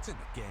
to the game.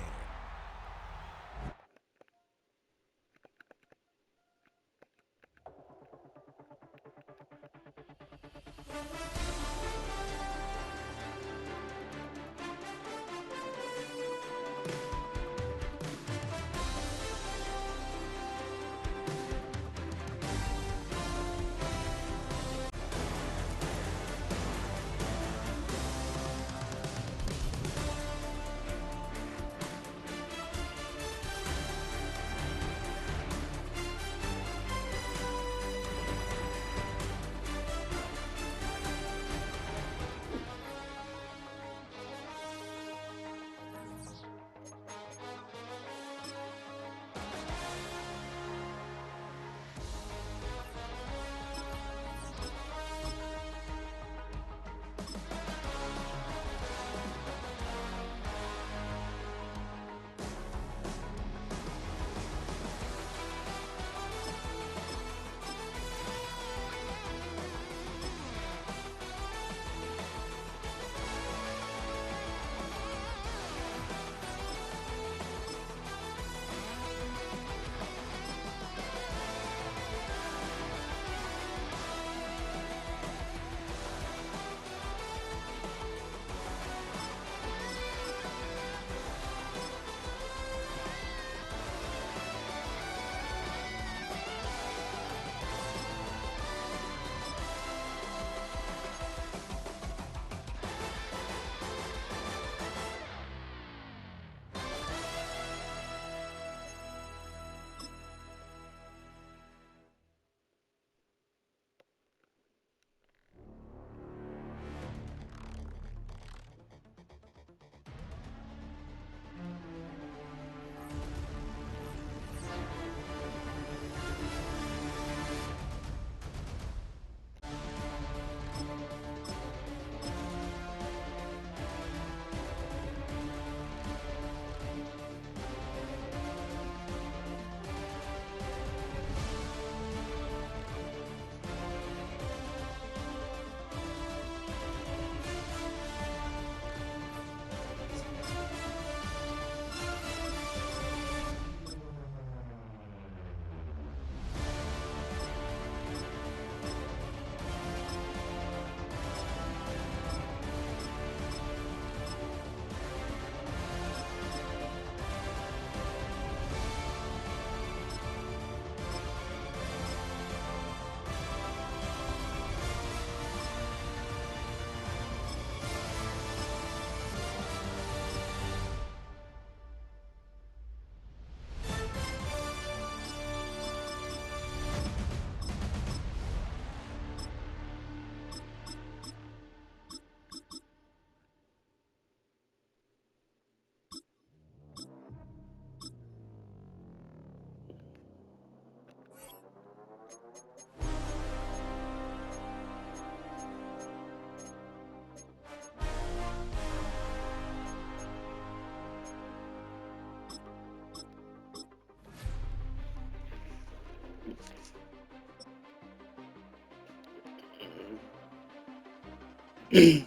It's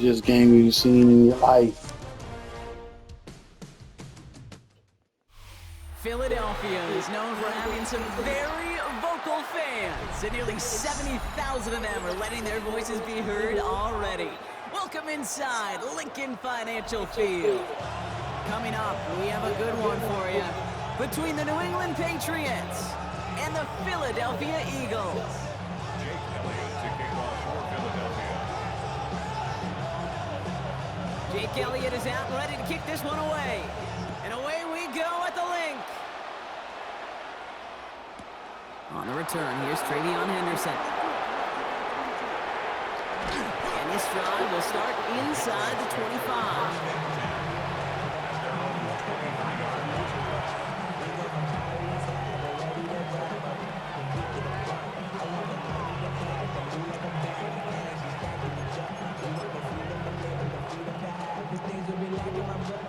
just game you've seen in your life. Philadelphia is known for having some very vocal fans, and nearly 70,000 of them are letting their voices be heard already. Welcome inside Lincoln Financial Field. Coming up, we have a good one for you. Between the New England Patriots and the Philadelphia Eagles. Jake Elliott is out and ready to kick this one away. And away we go at the link. On the return, here's Travion Henderson. And this drive will start inside the 25.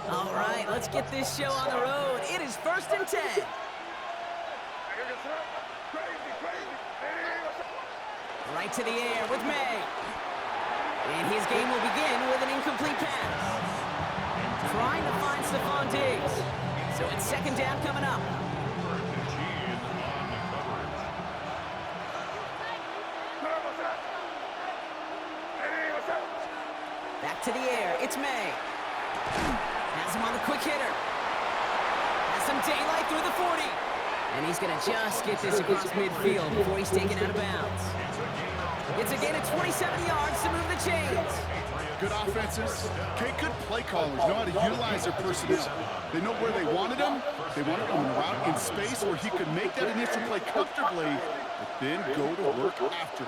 All right, let's get this show on the road. It is 1st and 10. Right to the air with May. And his game will begin with an incomplete pass. Trying to find Stephon Diggs. So it's second down coming up. Back to the air. It's May. Has him on the quick hitter. Has some daylight through the 40. And he's going to just get this across midfield before he's taken out of bounds. It's a gain of 27 yards to move the chains. Good offenses. Okay, good play callers know how to utilize their personnel. They know where they wanted him. They wanted him out in space where he could make that initial play comfortably, but then go to work after.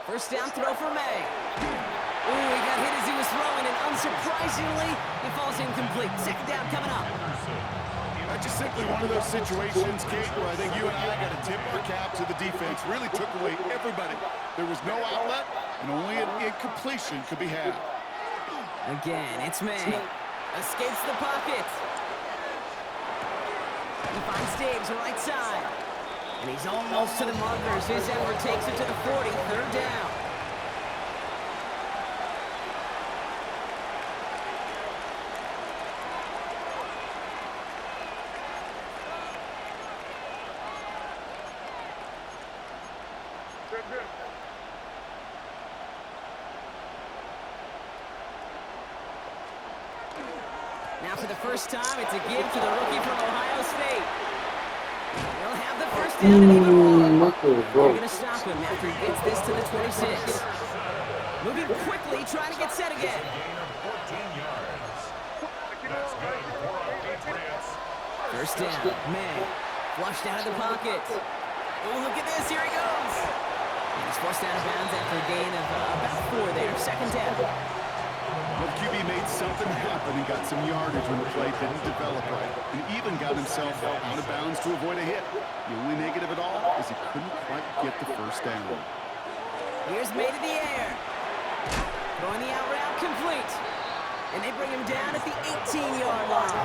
First down throw for May. Ooh, he got hit as he was throwing, and unsurprisingly, he falls incomplete. Second down coming up. That's just simply one of those situations, Kate, where I think you and I got to tip our cap to the defense. Really took away everybody. There was no outlet, and only an incompletion could be had. Again, it's May. Escapes the pocket. He finds Diggs right side. And he's almost to the markers. His effort takes it to the 40. Third down. Now for the first time, it's a give to the rookie from Ohio State. He'll have the first down and even more. They're going to stop him after he gets this to the 26. Moving quickly, trying to get set again. First down, May. Flushed out of the pocket. Oh, look at this, here he goes. And he's forced out of bounds after a gain of about 4 there. Second down. Well, QB made something happen and got some yardage when the play didn't develop right, and even got himself out of bounds to avoid a hit. The only negative at all is he couldn't quite get the first down. Here's May to the air. Throwing the out route complete. And they bring him down at the 18-yard line.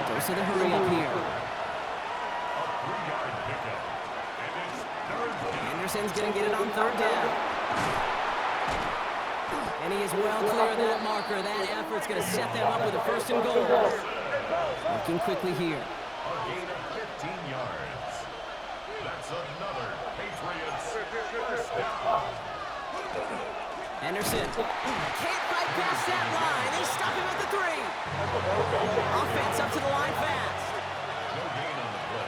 Goes to the hurry up here. Anderson's going to get it on third down. And he is well clear of that marker. That effort's going to set them up with a first and goal. Working quickly here. A gain of 15 yards. That's another Patriots first down. Anderson can't fight past that line. They stop him at the 3. Offense up to the line fast. No gain on the play.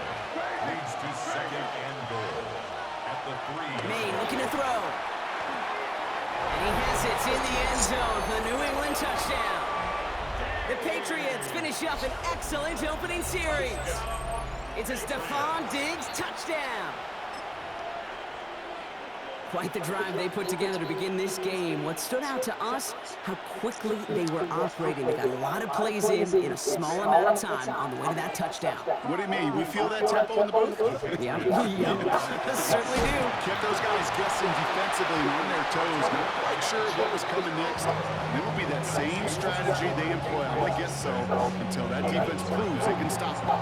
Leads to second and goal. At the 3. May looking to throw. And he has it in the end zone for the New England touchdown. The Patriots finish up an excellent opening series. It's a Stephon Diggs touchdown. Quite the drive they put together to begin this game. What stood out to us, how quickly they were operating. They got a lot of plays in a small amount of time on the way to that touchdown. What do you mean? We feel that tempo in the booth? Yeah, certainly do. Kept those guys guessing defensively and on their toes, not quite sure what was coming next. And it will be that same strategy they employ. I'm going to guess so until that defense proves they can stop them.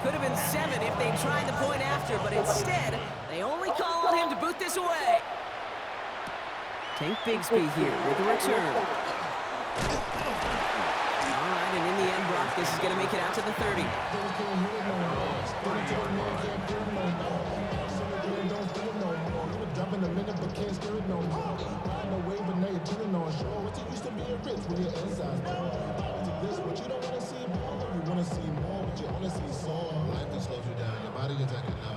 Could have been 7 if they tried the point after, but instead, they only call on him to boot this away. Tank Bigsby here with the return. All right, and in the end, Brock, this is going to make it out to the 30.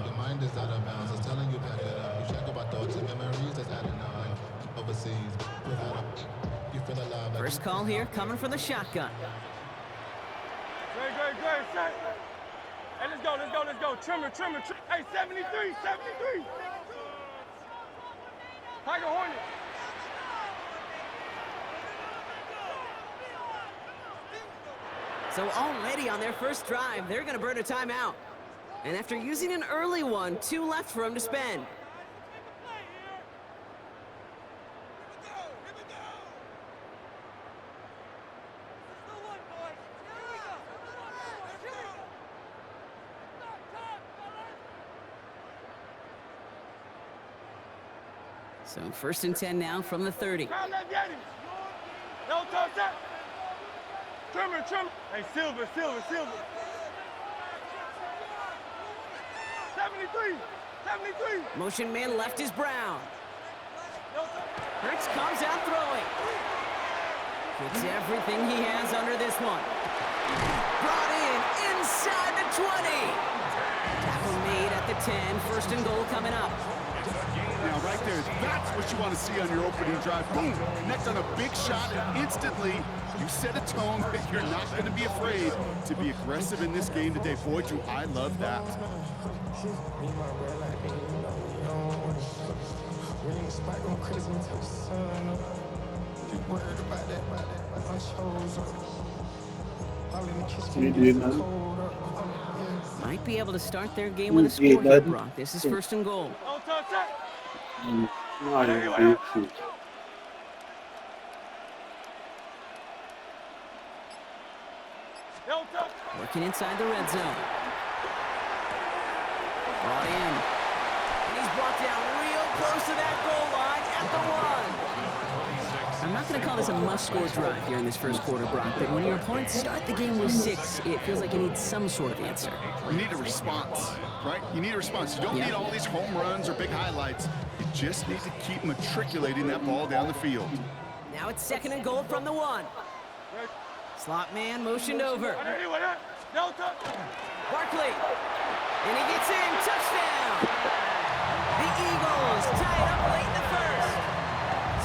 Your mind is out of bounds. It's telling you back it up. You check about thoughts and memories that's adding up. Overseas, you feel alive. First call here coming from the shotgun. Great, set. Hey, let's go. Trimmer. Hey, 73. Tiger Hornet. So already on their first drive, they're going to burn a timeout. And after using an early one, 2 left for him to spend. So 1st and 10 now from the 30. Let's get him. No touch that. Trimmer. Hey, Silver. 73. Motion man left is Brown. Hurts comes out throwing. Puts everything he has under this one. Brought in inside the 20. Tackle made at the 10. 1st and goal coming up. Now, right there, that's what you want to see on your opening drive. Boom, connect on a big shot, and instantly you set a tone that you're not going to be afraid to be aggressive in this game today. Boy, do I love that. Might be able to start their game with a score here, Brock. This is 1st and goal. Don't touch that. Working inside the red zone. Brought in. And he's brought down real close to that goal line at the 1. I'm not going to call this a must-score drive here in this 1st quarter, Brock, but when your opponents start the game with 6, it feels like you need some sort of answer. You need a response, right? You need a response. You don't need all these home runs or big highlights. You just need to keep matriculating that ball down the field. Now it's 2nd and goal from the 1. Slot man motioned over. Barkley. And he gets in. Touchdown. The Eagles tie it up late in the 1st.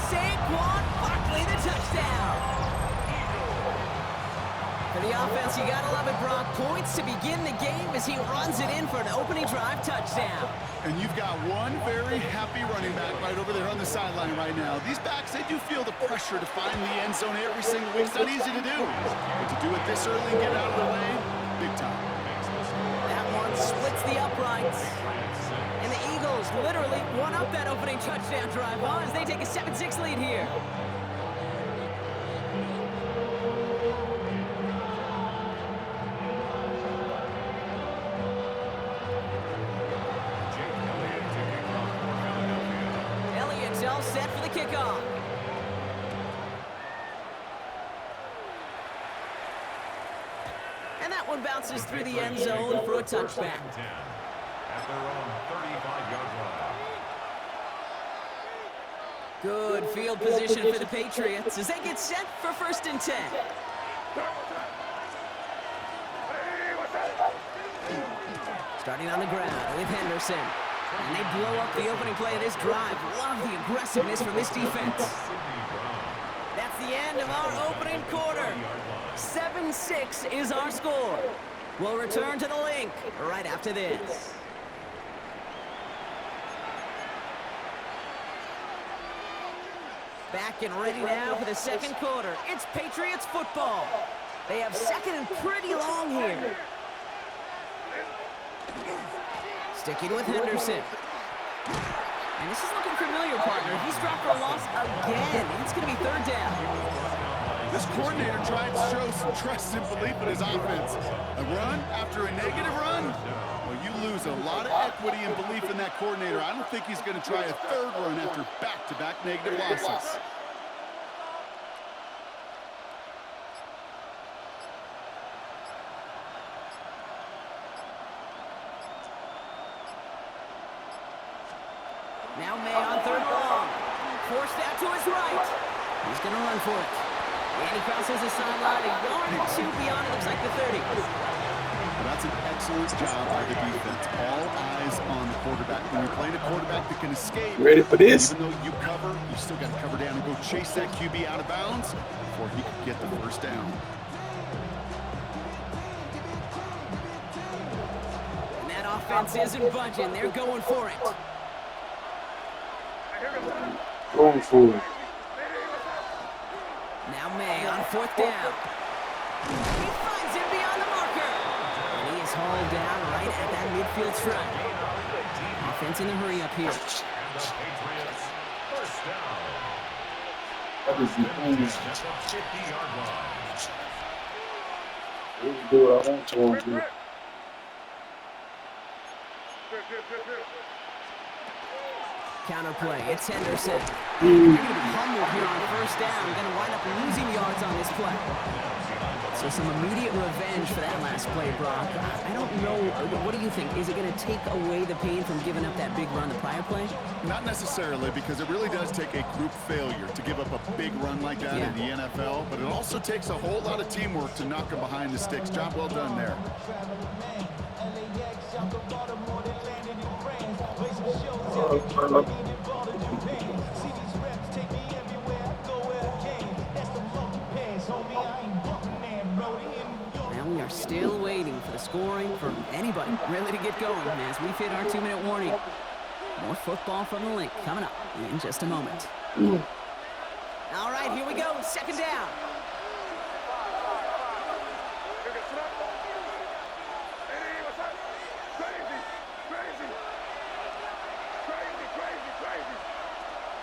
Saquon Barkley, the touchdown. For the offense, you gotta love it, Brock. Points to begin the game as he runs it in for an opening drive touchdown. And you've got one very happy running back right over there on the sideline right now. These backs, they do feel the pressure to find the end zone every single week. It's not easy to do. But to do it this early and get out of the way, big time. That one splits the uprights. And the Eagles literally won up that opening touchdown drive as they take a 7-6 lead here. Elliott's all set for the kickoff. And that one bounces through the end zone for a touchback. At their own 35-yard line. Good field position for the Patriots as they get set for 1st and 10. Starting on the ground with Henderson. And they blow up the opening play of this drive. Love the aggressiveness from this defense. That's the end of our opening quarter. 7-6 is our score. We'll return to the link right after this. Back and ready now for the 2nd quarter. It's Patriots football. They have 2nd and pretty long here. Sticking with Henderson. And this is looking familiar, partner. He's dropped for a loss again. It's going to be 3rd down. This coordinator tried to show some trust and belief in his offense. A run after a negative run? Well, you lose a lot of equity and belief in that coordinator. I don't think he's going to try a 3rd run after back-to-back negative losses. Now May on 3rd and long. Forced out to his right. He's going to run for it. And he crosses the sideline, a yard or 2 beyond it. Looks like the 30. Well, that's an excellent job by the defense. All eyes on the quarterback. When you're playing a quarterback that can escape, Ready for this? even though you cover, you still got to cover down and go chase that QB out of bounds before he can get the 1st down. And that offense isn't budging. They're going for it. Going for it. Now May on 4th down. He finds him beyond the marker. And he is hauled down right at that midfield stripe. Offense in a hurry up here. And the Patriots, 1st down. That is the only At the 50-yard line. do what I want to do. Counter play. It's Henderson. They're going to be humbled here on first down. Going to wind up losing yards on this play. So some immediate revenge for that last play, Brock. I don't know. What do you think? Is it going to take away the pain from giving up that big run the prior play? Not necessarily, because it really does take a group failure to give up a big run like that in the NFL. But it also takes a whole lot of teamwork to knock him behind the sticks. Job well done there. Now we are still waiting for the scoring for anybody really to get going as we've hit our 2-minute warning. More football from the link coming up in just a moment. All right, here we go. Second down.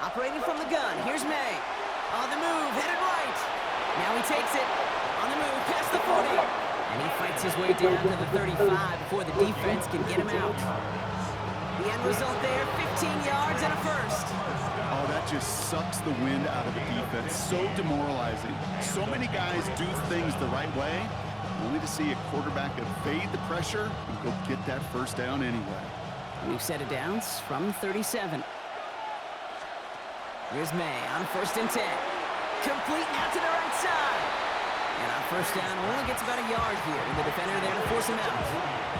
Operating from the gun. Here's May. On the move, headed right. Now he takes it. On the move, past the 40. And he fights his way down to the 35 before the defense can get him out. The end result there, 15 yards and a first. Oh, that just sucks the wind out of the defense. So demoralizing. So many guys do things the right way, only to see a quarterback evade the pressure and go get that first down anyway. New set of downs from 37. Here's May on 1st and 10. Complete now to the right side. And on first down, only gets about a yard here. And the defender there to force him out.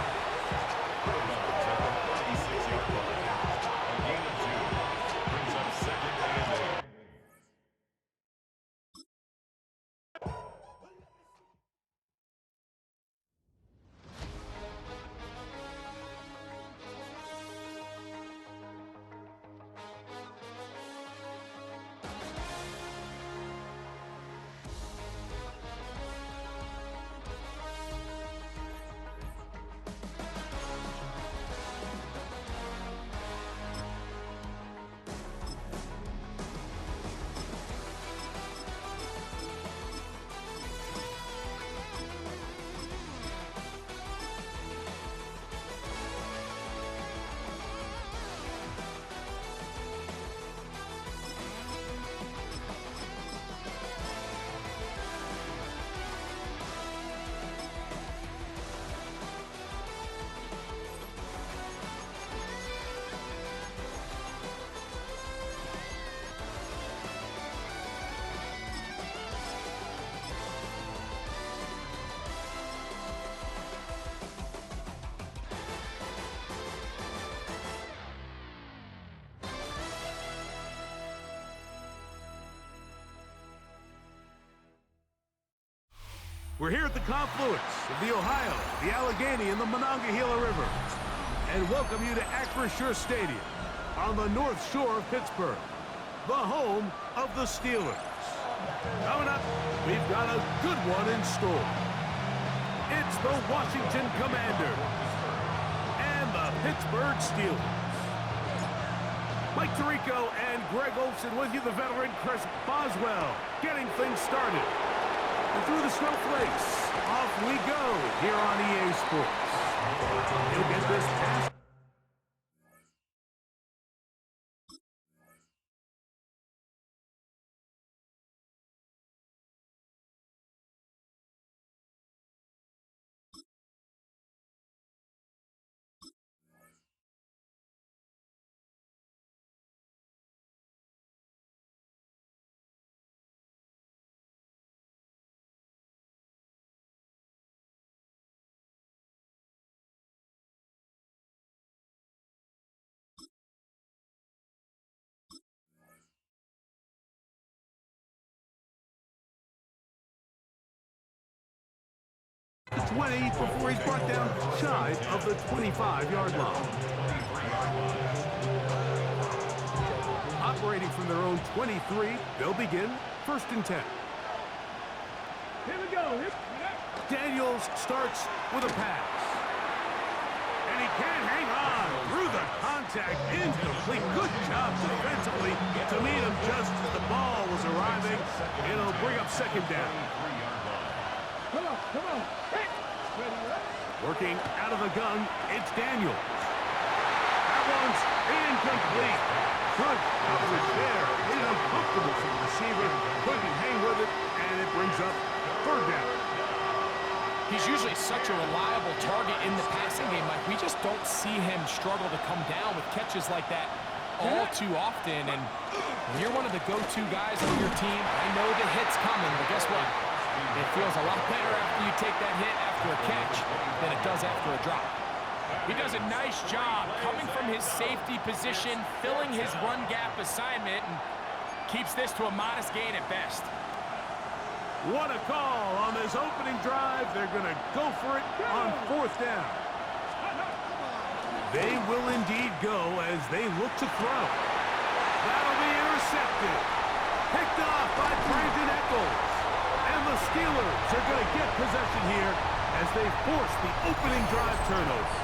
We're here at the confluence of the Ohio, the Allegheny, and the Monongahela River, and welcome you to Acrisure Stadium on the north shore of Pittsburgh, the home of the Steelers. Coming up, we've got a good one in store. It's the Washington Commanders and the Pittsburgh Steelers. Mike Tirico and Greg Olson with you, the veteran Chris Boswell, getting things started. And through the snowflakes, off we go here on EA Sports. He'll get this pass. Before he's brought down shy of the 25-yard line. Operating from their own 23, they'll begin 1st and 10. Here we go. Daniels starts with a pass. And he can't hang on through the contact. Incomplete. Good job defensively to meet him just as the ball was arriving. It'll bring up 2nd down. Come on. Working out of the gun, it's Daniels. That downs, incomplete. Good coverage there. Made it uncomfortable for the receiver. Couldn't hang with it, and it brings up third down. He's usually such a reliable target in the passing game, Mike. We just don't see him struggle to come down with catches like that all too often. And when you're one of the go-to guys on your team, I know the hit's coming, but guess what? It feels a lot better after you take that hit after a catch than it does after a drop. He does a nice job coming from his safety position, filling his run gap assignment, and keeps this to a modest gain at best. What a call on this opening drive. They're going to go for it on fourth down. They will indeed go as they look to throw. That'll be intercepted. Picked off by Brandon Echols. And the Steelers are going to get possession here as they force the opening drive turnover.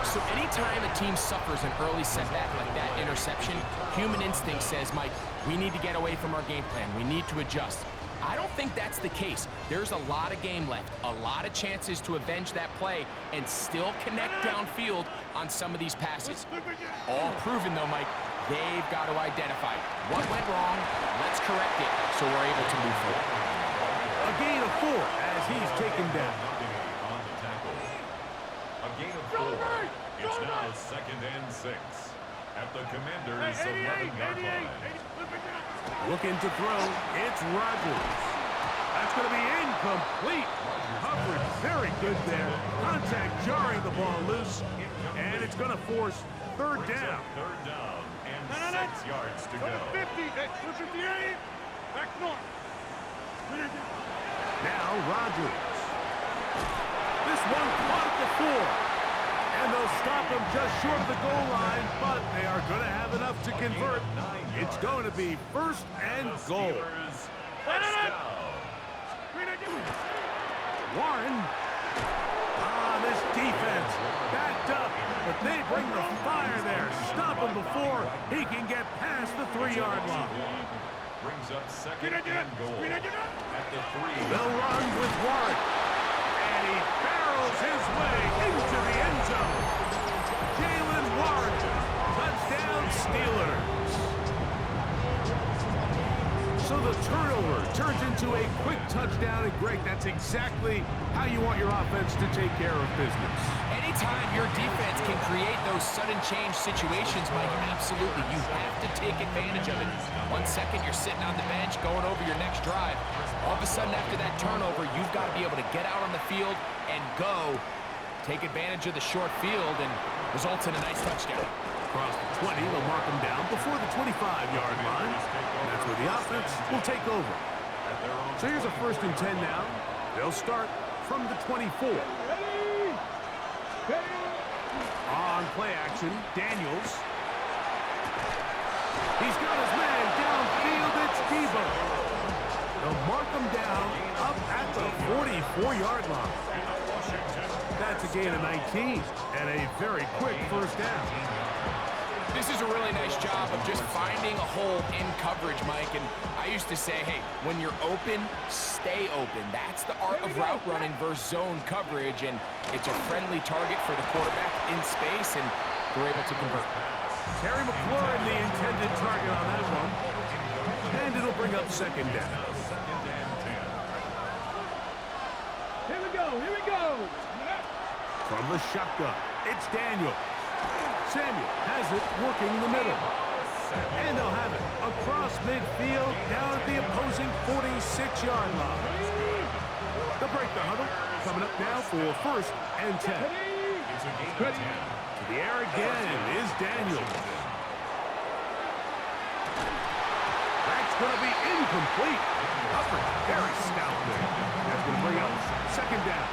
So anytime a team suffers an early setback like that interception, human instinct says, Mike, we need to get away from our game plan. We need to adjust. I don't think that's the case. There's a lot of game left, a lot of chances to avenge that play and still connect downfield on some of these passes. All proven, though, Mike, they've got to identify what went wrong, let's correct it so we're able to move forward. A gain of 4 as he's taken down. On the tackle. A gain of 4. It's now 2nd and 6 at the Commanders' 11-yard line. Looking to throw, it's Rodgers. That's going to be incomplete. Coverage very good there. Contact jarring the ball loose, and it's going to force third down. Third down and 6 yards to go. 58. Back north. Now Rodgers. This one caught at the 4. And they'll stop him just short of the goal line, but they are going to have enough to convert. It's going to be 1st and goal. Warren. This defense backed up, but they bring the fire there. Stop him before he can get past the 3-yard line. Brings up 2nd and goal at the 3. They'll run with Warren. And he barrels his way into the end zone. Jalen Warren, touchdown Steelers. So the turnover turns into a quick touchdown, and Greg, that's exactly how you want your offense to take care of business. Anytime your defense can create those sudden change situations, Mike, absolutely, you have to take advantage of it. 1 second, you're sitting on the bench, going over your next drive. All of a sudden, after that turnover, you've got to be able to get out on the field and go. Take advantage of the short field, and results in a nice touchdown. Across the 20, they'll mark him down before the 25-yard line. And that's where the offense will take over. So here's a 1st and 10 now. They'll start from the 24. On play action, Daniels. He's got his man downfield. It's Debo. They'll mark him down up at the 44-yard line. That's a gain of 19 and a very quick 1st down. This is a really nice job of just finding a hole in coverage, Mike. And I used to say, hey, when you're open, stay open. That's the art of route running versus zone coverage. And it's a friendly target for the quarterback in space, and they're able to convert. Terry McLaurin, the intended target on that one. And it'll bring up 2nd down. Here we go. Here we go. From the shotgun, it's Daniel. Samuel has it working in the middle. And they'll have it across midfield down at the opposing 46-yard line. They'll break the huddle. Coming up now for 1st and 10. To the air again is Daniels. That's going to be incomplete. Coverage very stout there. That's going to bring up 2nd down.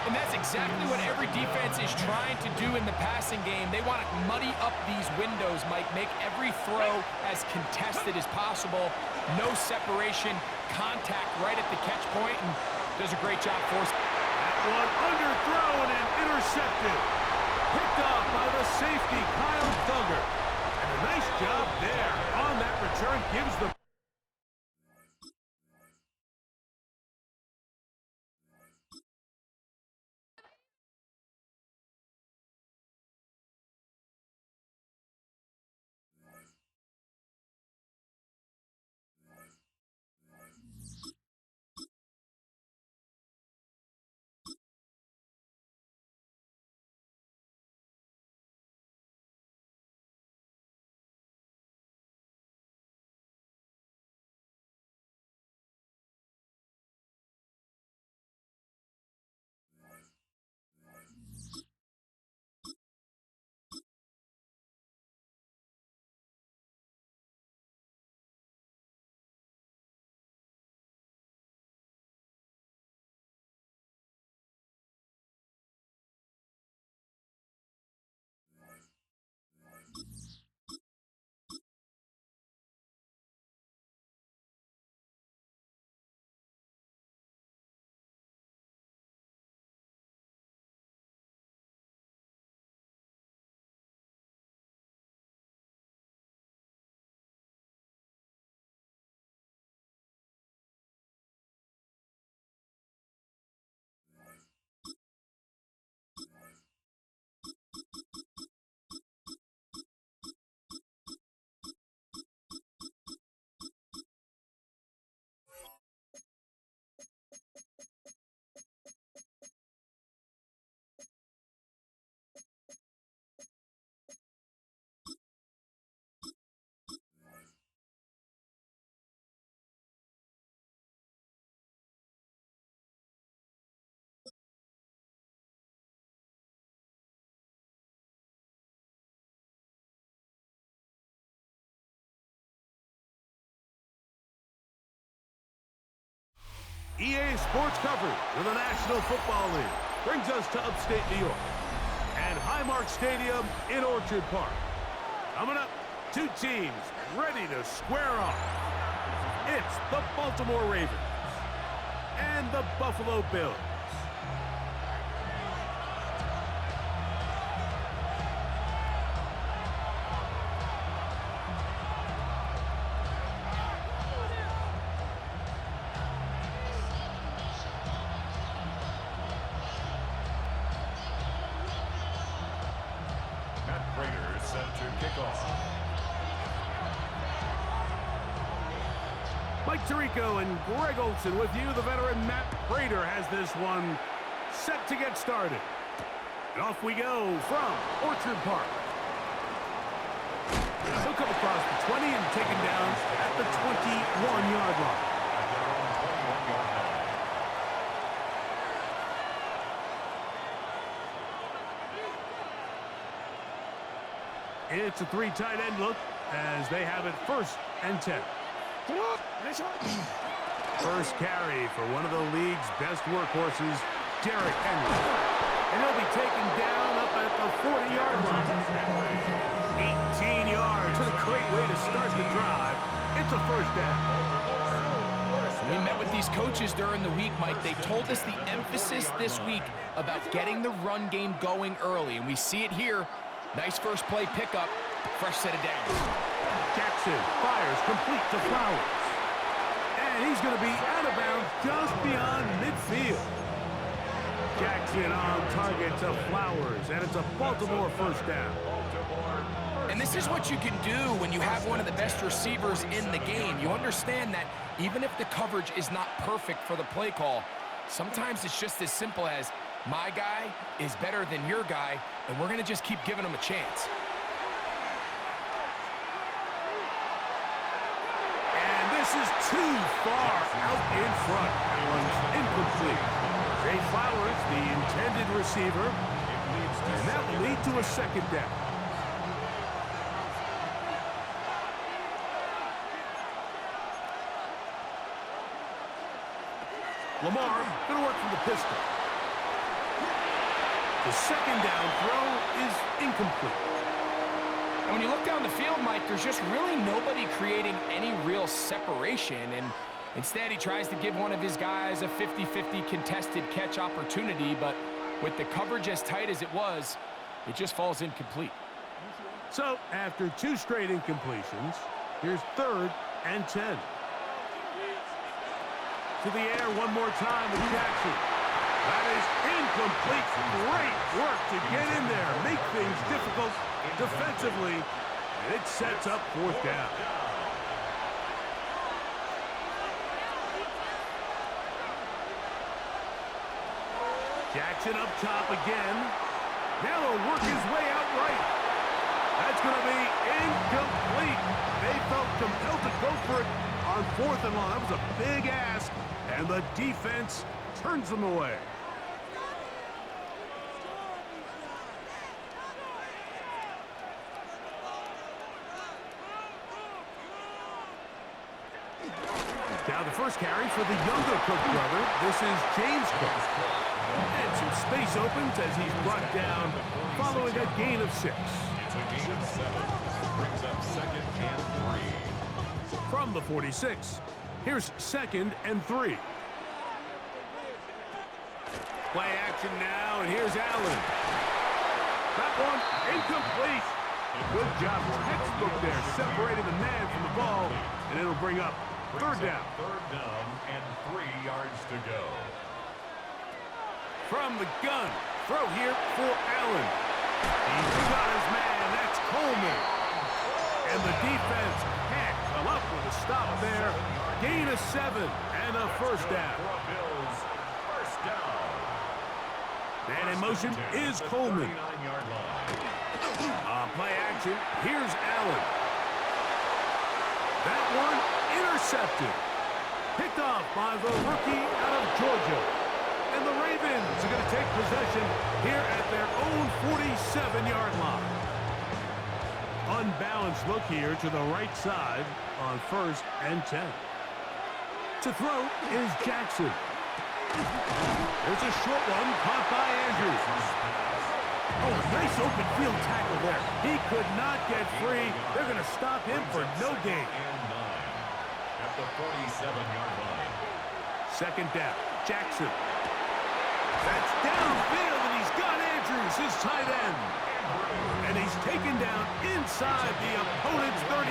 And that's exactly what every defense is trying to do in the passing game. They want to muddy up these windows, Mike, make every throw as contested as possible. No separation, contact right at the catch point, and does a great job forcing. That one underthrown and intercepted. Picked off by the safety, Kyle Duggar. And a nice job there on that return gives the EA Sports coverage of the National Football League brings us to upstate New York and Highmark Stadium in Orchard Park. Coming up, two teams ready to square off. It's the Baltimore Ravens and the Buffalo Bills. Mike Tirico and Greg Olson with you. The veteran Matt Prater has this one set to get started. And off we go from Orchard Park. He'll come across the 20 and taken down at the 21-yard line. It's a three tight end look as they have it 1st and 10. First carry for one of the league's best workhorses, Derrick Henry. And he'll be taken down up at the 40-yard line. 18 yards. What a great way to start the drive. It's a 1st down. We met with these coaches during the week, Mike. They told us the emphasis this week about getting the run game going early, and we see it here. Nice first play pickup, fresh set of downs. Jackson fires complete to Flowers. And he's going to be out of bounds just beyond midfield. Jackson on target to Flowers, and it's a Baltimore 1st down. And this is what you can do when you have one of the best receivers in the game. You understand that even if the coverage is not perfect for the play call, sometimes it's just as simple as my guy is better than your guy, and we're going to just keep giving him a chance. And this is too far out in front. That one's incomplete. Zay Flowers, the intended receiver, and that will lead to a 2nd down. Lamar going to work from the pistol. The 2nd down throw is incomplete. And when you look down the field, Mike, there's just really nobody creating any real separation. And instead, he tries to give one of his guys a 50-50 contested catch opportunity. But with the coverage as tight as it was, it just falls incomplete. So, after 2 straight incompletions, here's 3rd and 10. To the air one more time with Jackson. That is incomplete. Great work to get in there, make things difficult defensively, and it sets up 4th down. Jackson up top again. Now he'll work his way out right. That's going to be incomplete. They felt compelled to go for it on 4th and long. That was a big ask, and the defense turns them away. Now the first carry for the younger Cook brother. This is James Cook. And some space opens as he's brought down following a gain of 6. It's a gain of 7. Brings up 2nd and 3. From the 46, here's 2nd and 3. Play action now, and here's Allen. That one incomplete. Good job, textbook there, separating the man from the ball, and it'll bring up 3rd down. 3rd down and 3 yards to go. From the gun, throw here for Allen. He's got his man, that's Coleman. And the defense can't come up with a stop there. Gain of 7 and a 1st down. Bills, 1st down. And in motion is Coleman. On play action, here's Allen. That one intercepted. Picked off by the rookie out of Georgia. And the Ravens are going to take possession here at their own 47-yard line. Unbalanced look here to the right side on 1st and 10. To throw is Jackson. There's a short one caught by Andrews. Oh, nice open field tackle there. He could not get free. They're going to stop him for no gain. At the 47-yard line. Second down, Jackson. That's downfield, and he's got Andrews, his tight end. And he's taken down inside the opponent's 35.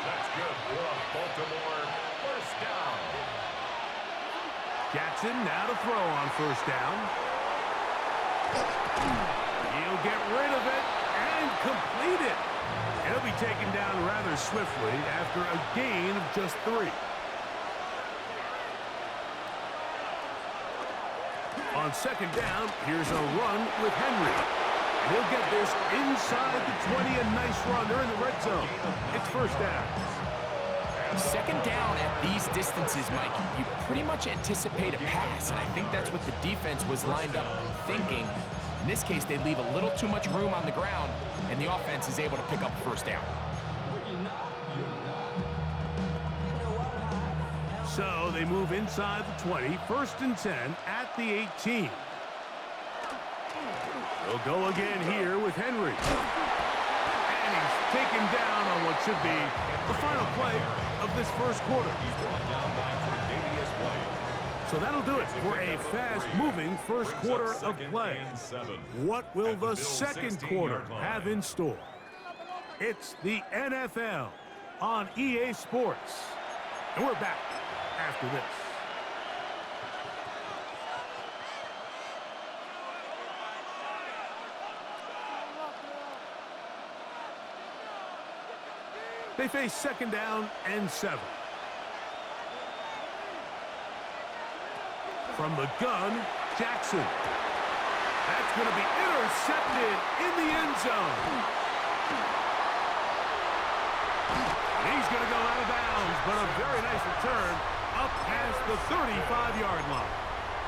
That's good for Baltimore. First down. Jackson now to throw on first down. He'll get rid of it and complete it. He'll be taken down rather swiftly after a gain of just 3. On second down, here's a run with Henry. He'll get this inside the 20, a nice run. They're in the red zone. It's first down. Second down at these distances, Mike, you pretty much anticipate a pass, and I think that's what the defense was lined up thinking. In this case, they leave a little too much room on the ground, and the offense is able to pick up first down. So they move inside the 20, first and 10 at the 18. They'll go again here with Henry. And he's taken down on what should be the final play of this first quarter. So that'll do it for a fast-moving first quarter of play. What will the second quarter have in store? It's the NFL on EA Sports. And we're back after this. They face second down and 7. From the gun, Jackson. That's going to be intercepted in the end zone. And he's going to go out of bounds, but a very nice return up past the 35-yard line.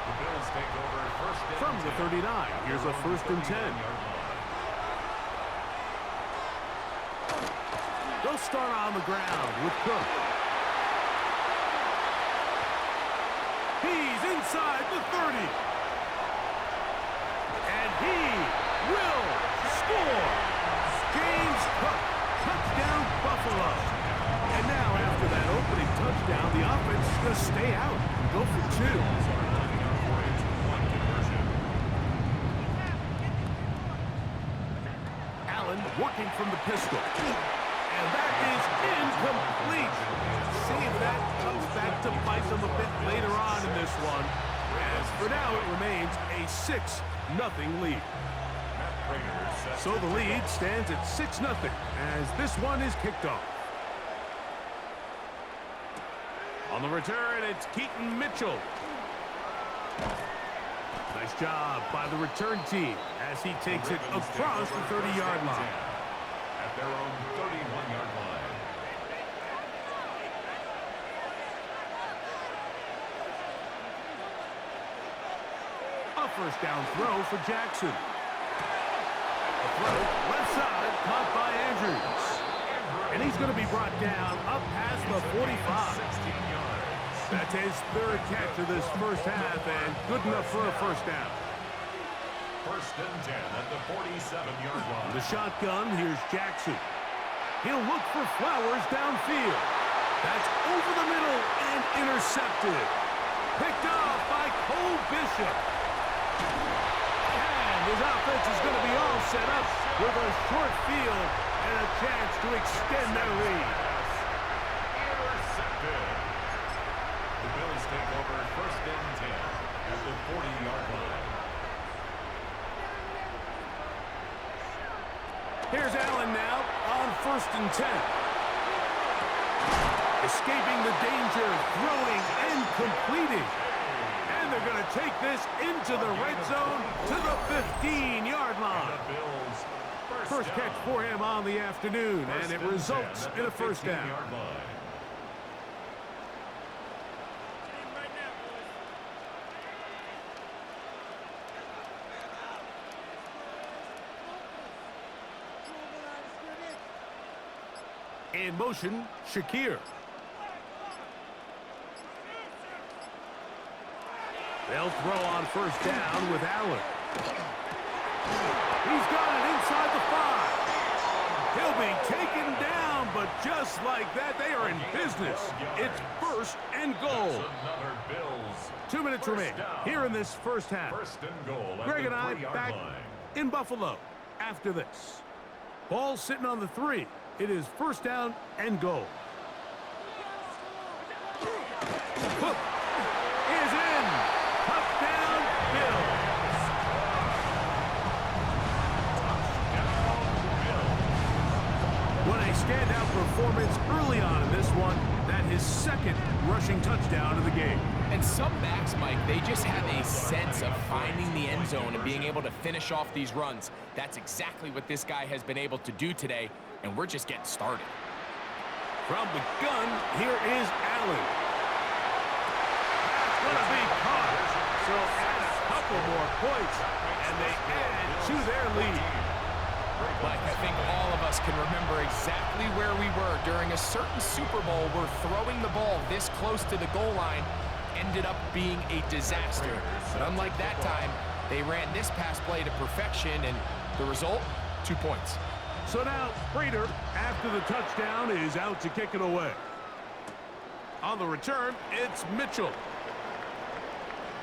The Bills take over first and From the 39, here's a first and 10. They'll start on the ground with Cook. He's inside the 30. And he will score. James Cook, touchdown Buffalo. And now after that opening touchdown, the offense is going to stay out and go for 2. Allen working from the pistol. And that is incomplete. See if that comes back to bite them a bit later on in this one. As for now, it remains a 6-0 lead. So the lead stands at 6-0 as this one is kicked off. On the return, it's Keaton Mitchell. Nice job by the return team as he takes it across the 30-yard line. At their own 31-yard line. A first down throw for Jackson. A throw left side caught by Andrews. And he's going to be brought down up past the 45. 16 yards. That's his third catch of this first half and good enough for a first down. First and 10 at the 47-yard line. The shotgun, here's Jackson. He'll look for Flowers downfield. That's over the middle and intercepted. Picked off by Cole Bishop. And his offense is going to be all set up with a short field and a chance to extend their lead. Intercepted. The Bills take over first and 10 at the 40-yard line. Here's Allen now on first and 10. Escaping the danger, throwing and completing. And they're going to take this into the red zone to the 15-yard line. The Bills First catch for him on the afternoon, and it results in a first down. In motion, Shakir. They'll throw on first down with Allen. He's got it inside the 5. He'll be taken down, but just like that, they are in business. It's first and goal. 2 minutes remain here in this first half. Greg and I back in Buffalo after this. Ball sitting on the 3. It is first down and goal. Hook is in. Touchdown, Bills. What a standout performance early on in this one. That his second rushing touchdown of the game. And some backs, Mike, they just have a sense of finding the end zone and being able to finish off these runs. That's exactly what this guy has been able to do today, and we're just getting started. From the gun, here is Allen. That's going to be caught. So add a couple more points, and they add to their lead. Mike, I think all of us can remember exactly where we were during a certain Super Bowl where throwing the ball this close to the goal line ended up being a disaster. But unlike that time, they ran this pass play to perfection, and the result, 2 points. So now, Prater, after the touchdown, is out to kick it away. On the return, it's Mitchell.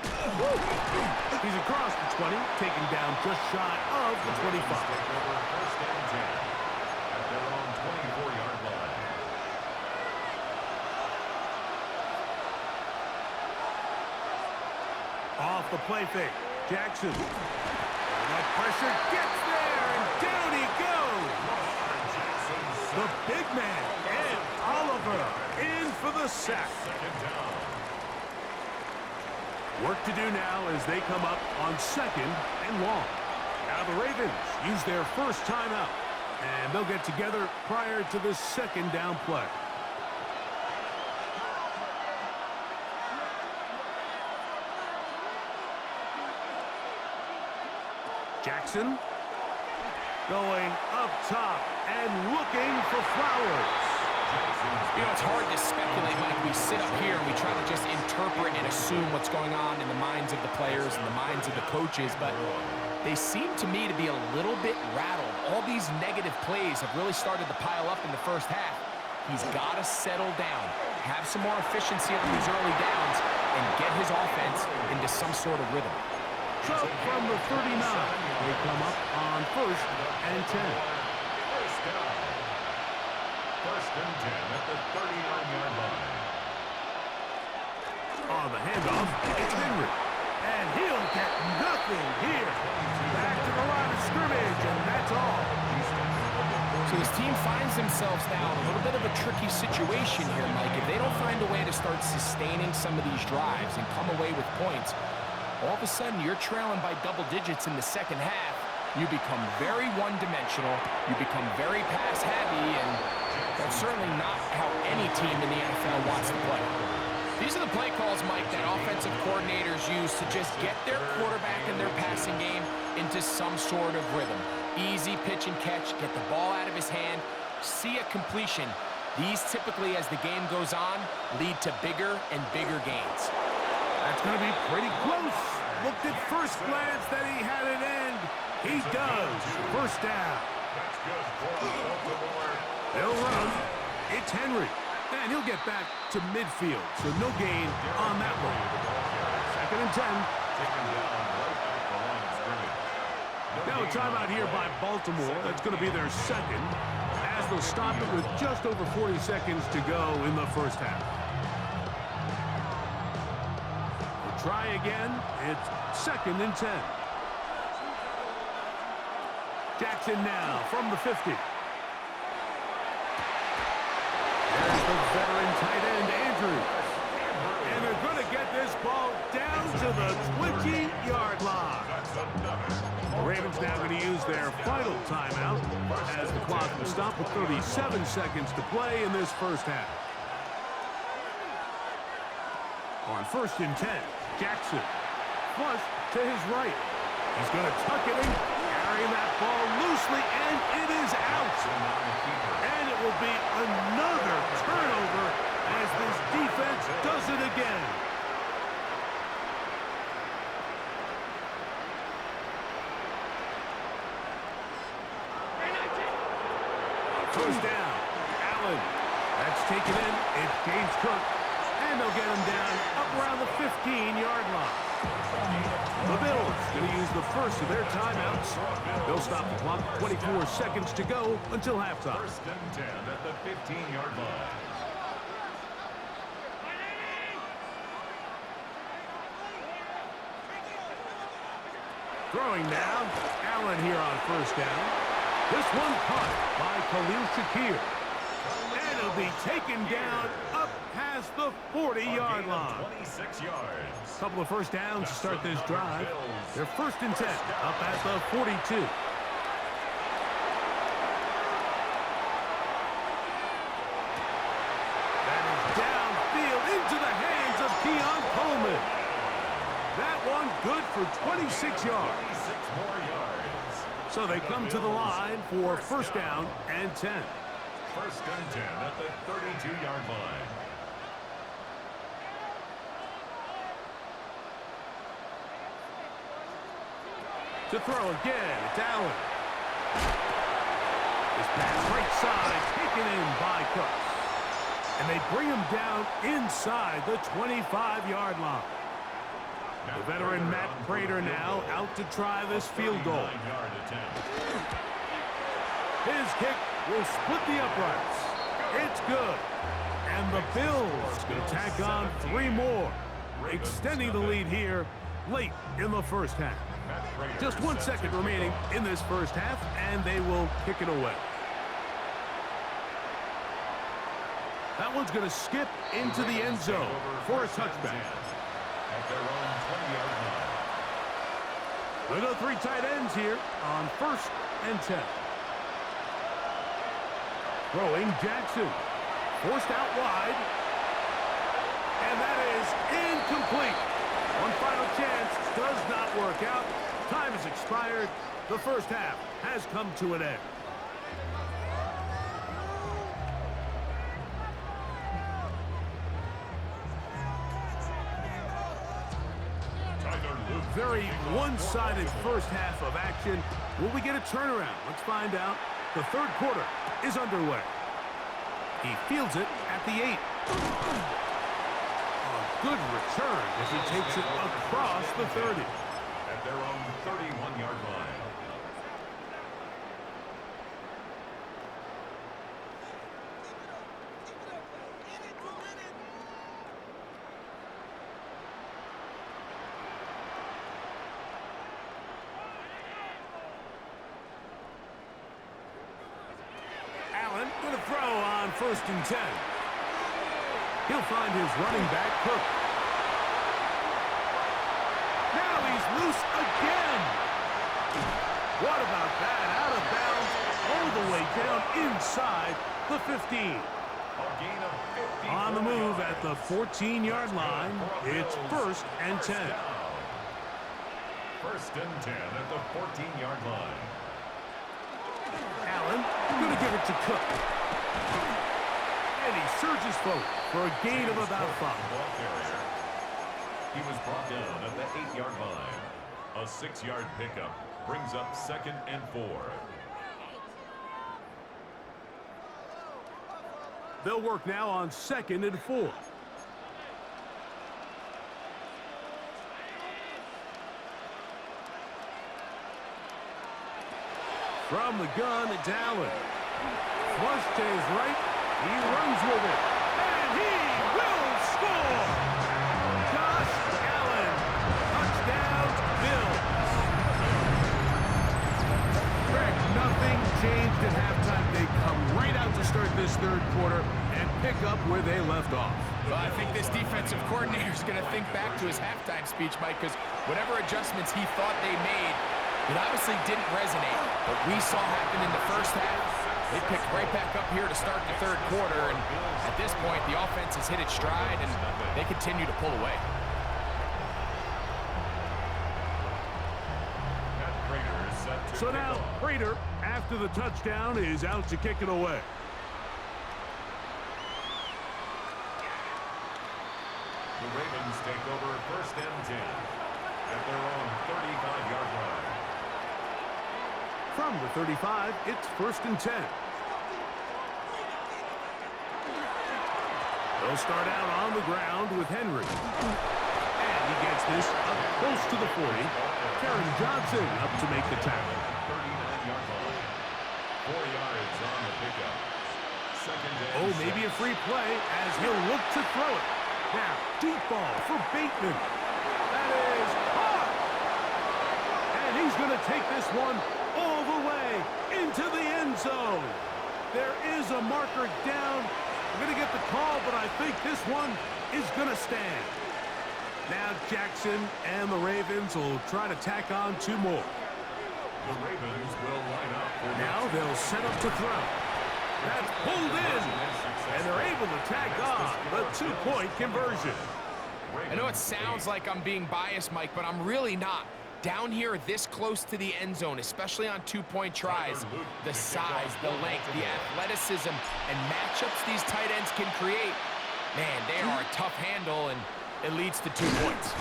He's across the 20, taken down just shy of the 25. First and 10 at their own 24-yard line. Off the play fake, Jackson. And that pressure gets there, and down he goes. The big man, Ed Oliver, in for the sack. Work to do now as they come up on second and long. Now the Ravens use their first timeout, and they'll get together prior to the second down play. Jackson going up top and looking for Flowers. You know, it's hard to speculate, Mike. We sit up here and we try to just interpret and assume what's going on in the minds of the players and the minds of the coaches, but they seem to me to be a little bit rattled. All these negative plays have really started to pile up in the first half. He's got to settle down, have some more efficiency on these early downs, and get his offense into some sort of rhythm. So from the 39, they come up on first and 10. First and 10 at the 39-yard line. On the handoff, it's Henry. And he'll get nothing here. Back to the line of scrimmage, and that's all. So this team finds themselves now in a little bit of a tricky situation here, Mike. If they don't find a way to start sustaining some of these drives and come away with points, all of a sudden you're trailing by double digits in the second half. You become very one-dimensional. You become very pass-heavy, and that's certainly not how any team in the NFL wants to play. These are the play calls, Mike, that offensive coordinators use to just get their quarterback and their passing game into some sort of rhythm. Easy pitch and catch, get the ball out of his hand, see a completion. These typically, as the game goes on, lead to bigger and bigger gains. That's going to be pretty close. Looked at first glance that he had it end. He does. First down. That's good for Baltimore. They'll run. It's Henry. And he'll get back to midfield, so no gain on that one. Second and 10. Taken down right at the line of scrimmage. Now a timeout here by Baltimore. That's going to be their second, as they'll stop it with just over 40 seconds to go in the first half. They'll try again. It's second and 10. Jackson now from the 50. There's the veteran tight end, Andrews. And they're going to get this ball down to the 20-yard line. The Ravens now going to use their final timeout as the clock will stop with 37 seconds to play in this first half. On first and 10, Jackson flush to his right. He's going to tuck it in, carrying that ball loosely, and it is out. And it will be another turnover as this defense does it again. First down. Allen. That's taken in. It's James Cook. And they'll get him down up around the 15-yard line. The Bills going to use the first of their timeouts. They'll stop the clock. 24 seconds to go until halftime. First and 10 at the 15-yard line. Throwing now. Allen here on first down. This one caught by Khalil Shakir. And it'll be taken down up past the 40-yard line. 26 yards. Couple of first downs to start this drive. They're first and 10 up at the 42. That is downfield into the hands of Keon Coleman. That one good for 26 yards. 26 more yards. So they come to the line for first down and 10. First and 10 at the 32-yard line. To throw again, it's Allen. This pass right side taken in by Cooks. And they bring him down inside the 25-yard line. The veteran Matt Prater now out to try this field goal. His kick will split the uprights. It's good. And the Bills going to tack on 3 more, extending the lead here late in the first half. Just 1 second remaining in this first half, and they will kick it away. That one's going to skip into the end zone for a touchback. At their own 20-yard line. We'll go 3 tight ends here on first and 10. Throwing Jackson. Forced out wide. And that is incomplete. One final chance does not work out. Time has expired. The first half has come to an end. Very one-sided first half of action. Will we get a turnaround? Let's find out. The third quarter is underway. He fields it at the 8. A good return as he takes it across the 30. At their own 31-yard line. Going to throw on first and 10. He'll find his running back, Cook. Now he's loose again. What about that? Out of bounds, all the way down inside the 15. A gain of 50. On the move at the 14-yard line, it's first and 10. First and 10 at the 14-yard line. Allen going to give it to Cook. And he surges forward for a gain of about 5. Ball carrier. He was brought down at the 8-yard line. A 6-yard pickup brings up second and 4. They'll work now on second and 4. From the gun, it's Allen. Flush to his right. He runs with it. And he will score! Josh Allen. Touchdown, Bills. Greg, nothing changed at halftime. They come right out to start this third quarter and pick up where they left off. Well, I think this defensive coordinator is going to think back to his halftime speech, Mike, because whatever adjustments he thought they made, it obviously didn't resonate. What we saw happen in the first half, they picked right back up here to start the third quarter, and at this point, the offense has hit its stride, and they continue to pull away. So now, Prater, after the touchdown, is out to kick it away. The Ravens take over first and 10 at their own 35-yard line. From the 35, it's first and 10. They'll start out on the ground with Henry. And he gets this up close to the 40. Karen Johnson up to make the tackle. 39-yard line. 4 yards on the pickup. Oh, maybe a free play as he'll look to throw it. Now, deep ball for Bateman. That is caught. And he's going to take this one all the way into the end zone. There is a marker down. We're going to get the call, but I think this one is going to stand. Now Jackson and the Ravens will try to tack on 2 more. The Ravens will line up for now they'll set up to throw. That's pulled in, and they're able to tack on the 2-point conversion. I know it sounds like I'm being biased, Mike, but I'm really not. Down here this close to the end zone, especially on 2-point tries, the size, the length, the athleticism, and matchups these tight ends can create, man, they are a tough handle, and it leads to 2 points.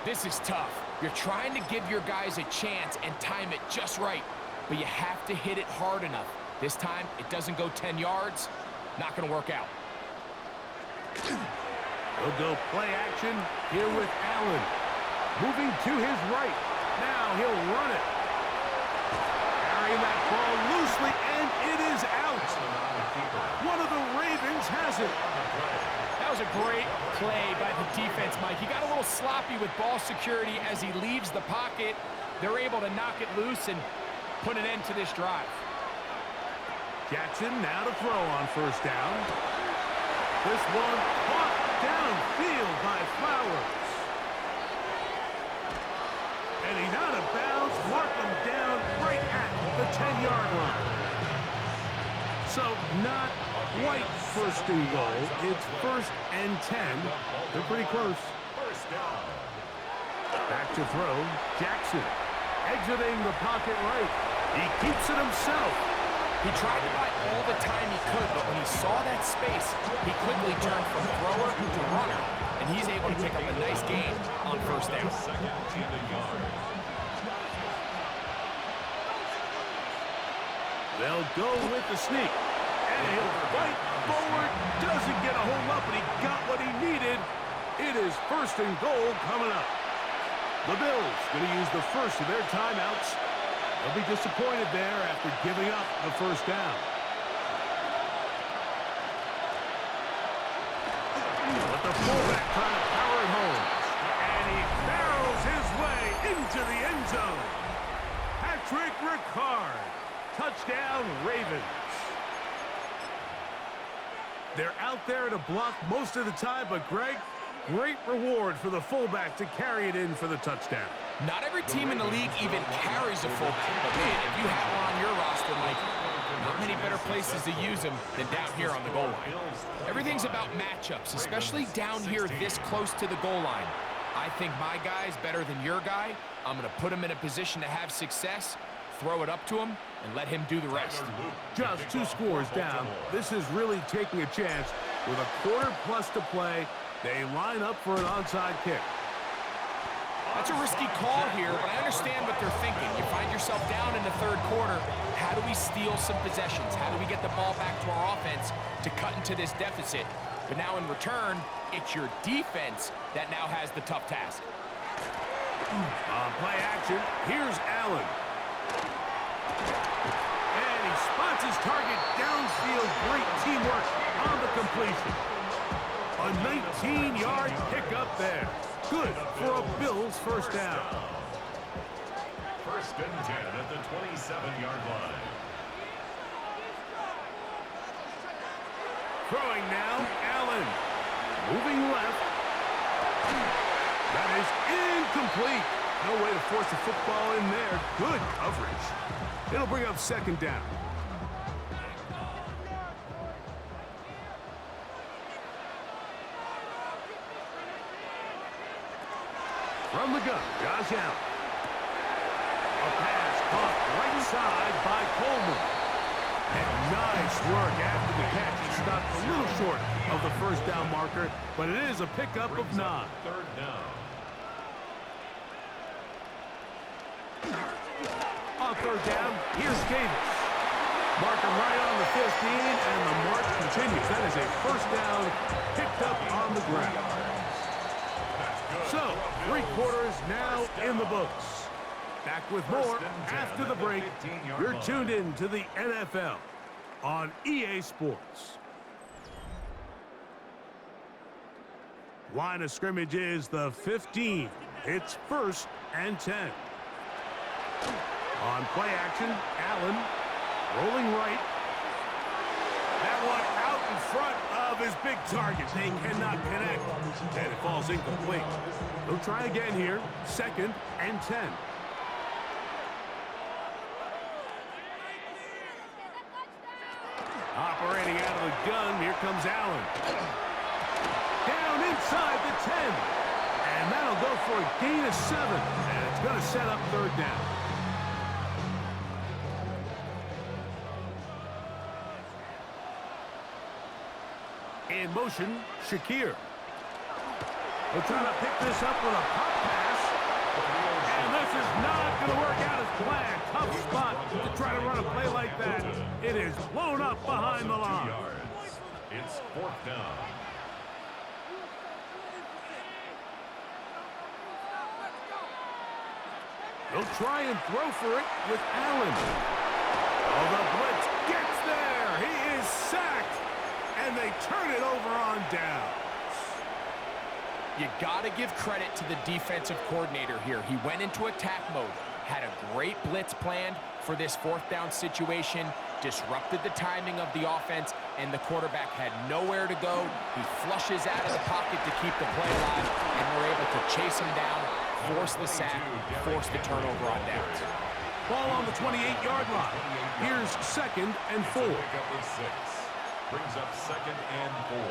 This is tough. You're trying to give your guys a chance and time it just right, but you have to hit it hard enough. This time, it doesn't go 10 yards. Not going to work out. He'll go play action here with Allen. Moving to his right. Now he'll run it. Carrying that ball loosely, and it is out. One of the Ravens has it. That was a great play by the defense, Mike. He got a little sloppy with ball security as he leaves the pocket. They're able to knock it loose and put an end to this drive. Jackson now to throw on first down. This one caught downfield by Flowers. And he's out of bounds. Mark him down right at the 10-yard line. So not quite first and goal. It's 1st and 10. They're pretty close. Back to throw. Jackson exiting the pocket right. He keeps it himself. He tried to buy all the time he could, but when he saw that space, he quickly turned from thrower to runner, and he's able to pick up a nice gain on first down. They'll go with the sneak, and he'll fight forward. Doesn't get a hold up, but he got what he needed. It is 1st and goal coming up. The Bills going to use the first of their timeouts. They'll be disappointed there after giving up the first down. But the fullback trying to power it home. And he barrels his way into the end zone. Patrick Ricard. Touchdown, Ravens. They're out there to block most of the time, but Greg, great reward for the fullback to carry it in for the touchdown. Not every team in the league even carries a fullback, but man, if you have one on your roster, Mike, not many better places to use him than down here on the goal line. Everything's about matchups, especially down here this close to the goal line. I think my guy's better than your guy. I'm going to put him in a position to have success, throw it up to him, and let him do the rest. Just 2 scores down. This is really taking a chance with a quarter plus to play. They line up for an onside kick. That's a risky call here, but I understand what they're thinking. You find yourself down in the 3rd quarter. How do we steal some possessions? How do we get the ball back to our offense to cut into this deficit? But now in return, it's your defense that now has the tough task. On play action, here's Allen. And he spots his target downfield. Great teamwork on the completion. A 19-yard pickup there. Good for a Bills first down. 1st and 10 at the 27-yard line. Throwing now, Allen. Moving left. That is incomplete. No way to force the football in there. Good coverage. It'll bring up 2nd down. From the gun, Josh Allen. A pass caught right side by Coleman. And nice work after the catch. He stopped a little short of the first down marker, but it is a pickup of 9. 3rd down. On on third down. Here's Davis. Marking right on the 15, and the march continues. That is a first down picked up on the ground. So, 3 quarters now in the books. Back with more after the break. You're tuned in to the NFL on EA Sports. Line of scrimmage is the 15. It's 1st and 10. On play action, Allen rolling right. That one out in front of his big target. They cannot connect, and it falls incomplete. They'll try again here. 2nd and 10. Operating out of the gun, here comes Allen. Down inside the 10. And that'll go for a gain of 7. And it's going to set up third down. In motion, Shakir. They're trying to pick this up with a pop pass. And this is not going to work out as planned. Tough spot to try to run a play like that. It is blown up behind the line. It's 4th down. They'll try and throw for it with Allen. Oh, the blitz gets there. He is sacked. And they turn it over on downs. You got to give credit to the defensive coordinator here. He went into attack mode, had a great blitz planned for this 4th down situation, disrupted the timing of the offense, and the quarterback had nowhere to go. He flushes out of the pocket to keep the play alive, and we're able to chase him down, force the sack, force the turnover on downs. Ball on the 28-yard line. Here's 2nd and 4. Brings up 2nd and 4.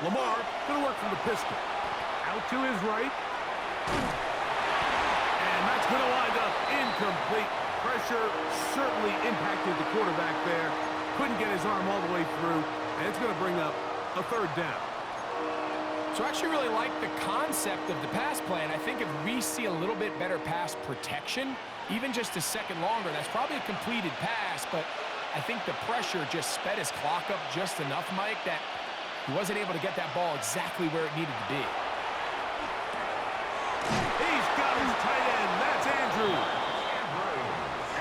Lamar going to work from the pistol. Out to his right. And that's going to wind up incomplete. Pressure certainly impacted the quarterback there. Couldn't get his arm all the way through. And it's going to bring up a third down. So I actually really like the concept of the pass plan. I think if we see a little bit better pass protection, even just a second longer, that's probably a completed pass, but I think the pressure just sped his clock up just enough, Mike, that he wasn't able to get that ball exactly where it needed to be. He's got his tight end. That's Andrew.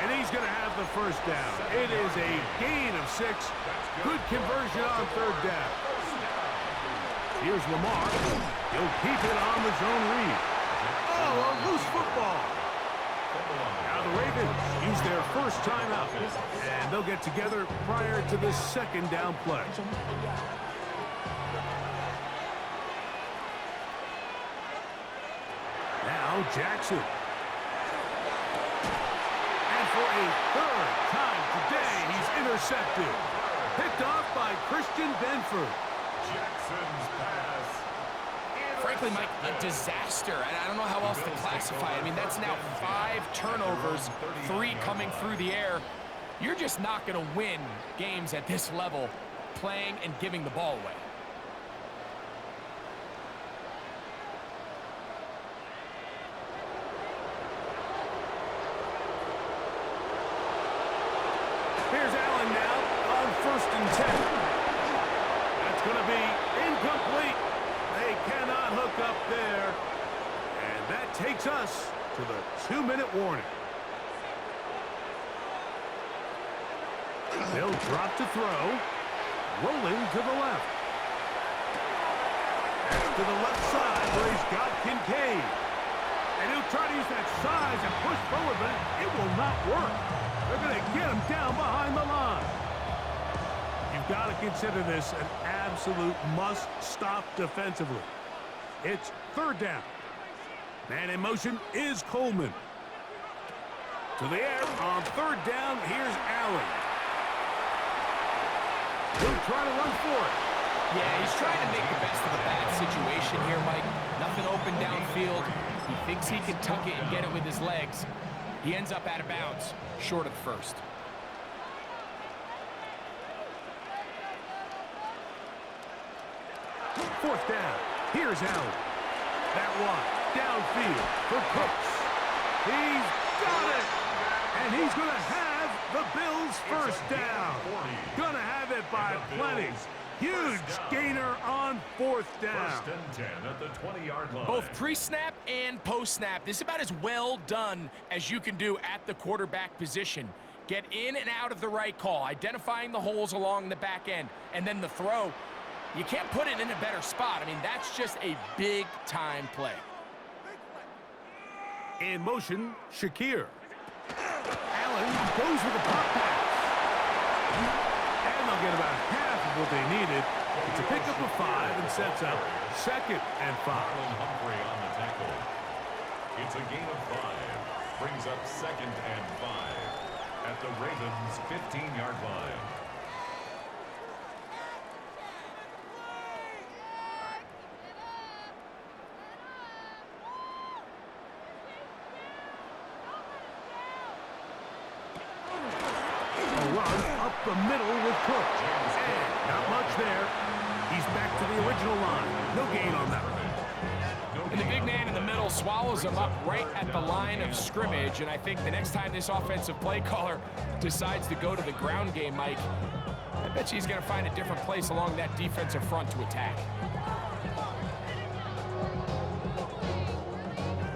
And he's going to have the first down. It is a gain of 6. Good conversion on third down. Here's Lamar. He'll keep it on the zone read. Oh, a loose football. Now the Ravens use their first timeout. And they'll get together prior to this 2nd down play. Now Jackson. And for a 3rd time today, he's intercepted. Picked off by Christian Benford. Jackson's pass. Frankly, Mike, a disaster. And I don't know how else to classify it. I mean, that's now 5 turnovers, 3 coming through the air. You're just not going to win games at this level playing and giving the ball away. Here's Allen now on 1st and 10. That's going to be incomplete. They cannot hook up there. And that takes us to the 2-minute warning. They'll drop to throw. Rolling to the left. That's to the left side where he's got Kincaid. And he'll try to use that size and push forward, but it will not work. They're going to get him down behind the line. You've got to consider this an absolute must-stop defensively. It's 3rd down. Man in motion is Coleman. To the air on 3rd down, here's Allen. He'll try to run for it. Yeah, he's trying to make the best of a bad situation here, Mike. Nothing open downfield. He thinks he can tuck it and get it with his legs. He ends up out of bounds, short of the 1st. Fourth down. Here's Allen. That one. downfield for Cooks. He's got it! And he's going to have the Bills first down. Going to have it by plenty. Huge gainer on fourth down. First and 10 at the 20-yard line. Both pre-snap and post-snap. This is about as well done as you can do at the quarterback position. Get in and out of the right call, identifying the holes along the back end, and then the throw. You can't put it in a better spot. I mean, that's just a big-time play. In motion, Shakir. Allen goes with the pop pass. And they'll get about half of what they needed. It's a pickup of 5 and sets up 2nd and 5. Humphrey on the tackle. It's a gain of 5. Brings up 2nd and 5 at the Ravens' 15-yard line. The middle with Cook. And not much there. He's back to the original line. No gain on that one. And the big man in the middle swallows him up right at the line of scrimmage. And I think the next time this offensive play caller decides to go to the ground game, Mike, I bet you he's going to find a different place along that defensive front to attack.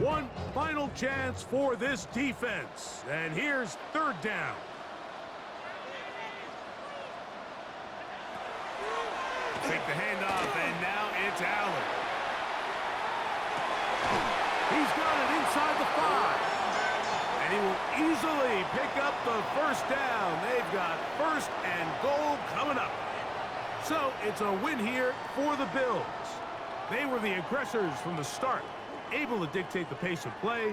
One final chance for this defense. And here's 3rd down. Take the handoff, and now it's Allen. He's got it inside the 5. And he will easily pick up the first down. They've got 1st and goal coming up. So it's a win here for the Bills. They were the aggressors from the start, able to dictate the pace of play.